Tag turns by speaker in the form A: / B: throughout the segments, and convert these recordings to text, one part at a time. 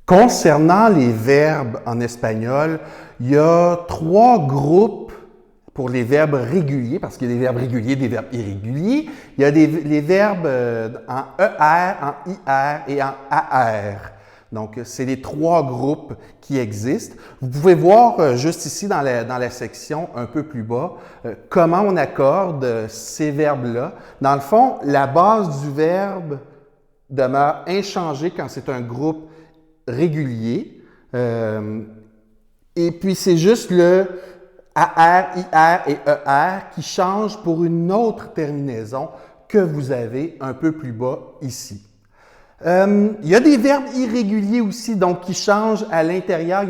A: Concernant les verbes en espagnol, il y a 3 groupes pour les verbes réguliers, parce qu'il y a des verbes réguliers, des verbes irréguliers. Il y a les verbes en ER, en IR et en AR. Donc, c'est les 3 groupes qui existent. Vous pouvez voir juste ici dans la section un peu plus bas comment on accorde ces verbes-là. Dans le fond, la base du verbe demeure inchangée quand c'est un groupe régulier. Et puis, c'est juste le AR, IR et ER qui changent pour une autre terminaison que vous avez un peu plus bas ici. Il y a des verbes irréguliers aussi, donc qui changent à l'intérieur.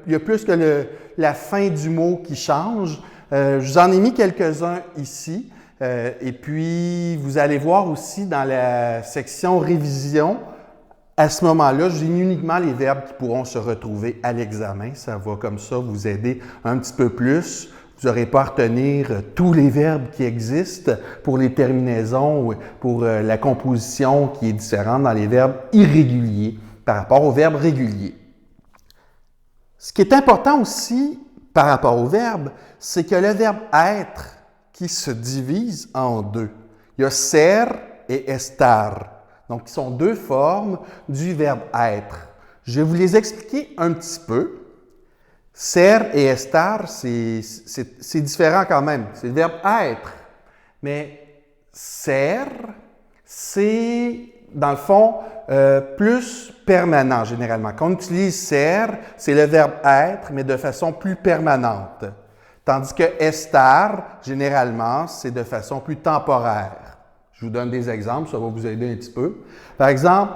A: Il y a plus que la fin du mot qui change. Je vous en ai mis quelques-uns ici. Et puis, vous allez voir aussi dans la section révision, à ce moment-là, j'ai mis uniquement les verbes qui pourront se retrouver à l'examen. Ça va comme ça vous aider un petit peu plus. Vous n'aurez pas à retenir tous les verbes qui existent pour les terminaisons ou pour la composition qui est différente dans les verbes irréguliers par rapport aux verbes réguliers. Ce qui est important aussi par rapport aux verbes, c'est que le verbe être qui se divise en 2. Il y a ser et estar. Donc, qui sont 2 formes du verbe être. Je vais vous les expliquer un petit peu. Ser et estar, c'est différent quand même. C'est le verbe être. Mais ser, c'est, dans le fond, plus permanent généralement. Quand on utilise ser, c'est le verbe être, mais de façon plus permanente. Tandis que estar, généralement, c'est de façon plus temporaire. Je vous donne des exemples, ça va vous aider un petit peu. Par exemple,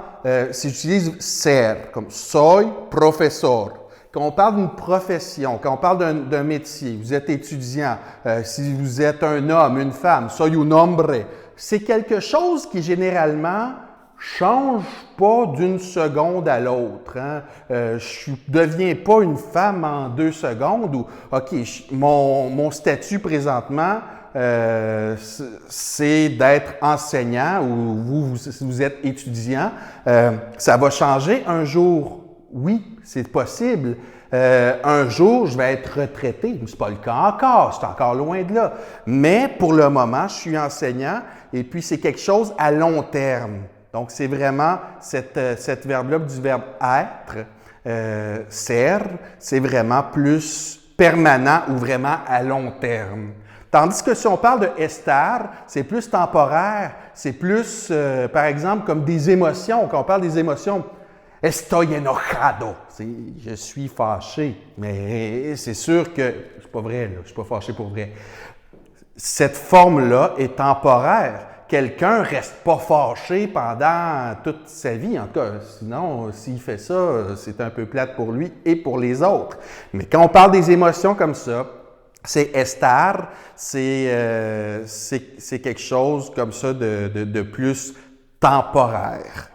A: si j'utilise ser, comme soy profesor, quand on parle d'une profession, quand on parle d'un métier, vous êtes étudiant, si vous êtes un homme, une femme, soy un hombre, c'est quelque chose qui généralement change pas d'une seconde à l'autre. Hein? Je ne deviens pas une femme en 2 secondes ou, OK, mon statut présentement, c'est d'être enseignant ou si vous êtes étudiant. Ça va changer un jour. Oui, c'est possible. Un jour, je vais être retraité. Ce n'est pas le cas encore, c'est encore loin de là. Mais pour le moment, je suis enseignant et puis c'est quelque chose à long terme. Donc, c'est vraiment cette verbe-là du verbe être, ser, c'est vraiment plus permanent ou vraiment à long terme. Tandis que si on parle de estar, c'est plus temporaire, c'est plus, par exemple, comme des émotions. Quand on parle des émotions, estoy enojado, je suis fâché. Mais c'est sûr que, c'est pas vrai, là, je ne suis pas fâché pour vrai. Cette forme-là est temporaire. Quelqu'un ne reste pas fâché pendant toute sa vie. En tout cas, sinon, s'il fait ça, c'est un peu plate pour lui et pour les autres. Mais quand on parle des émotions comme ça, c'est estar, c'est quelque chose comme ça de plus temporaire.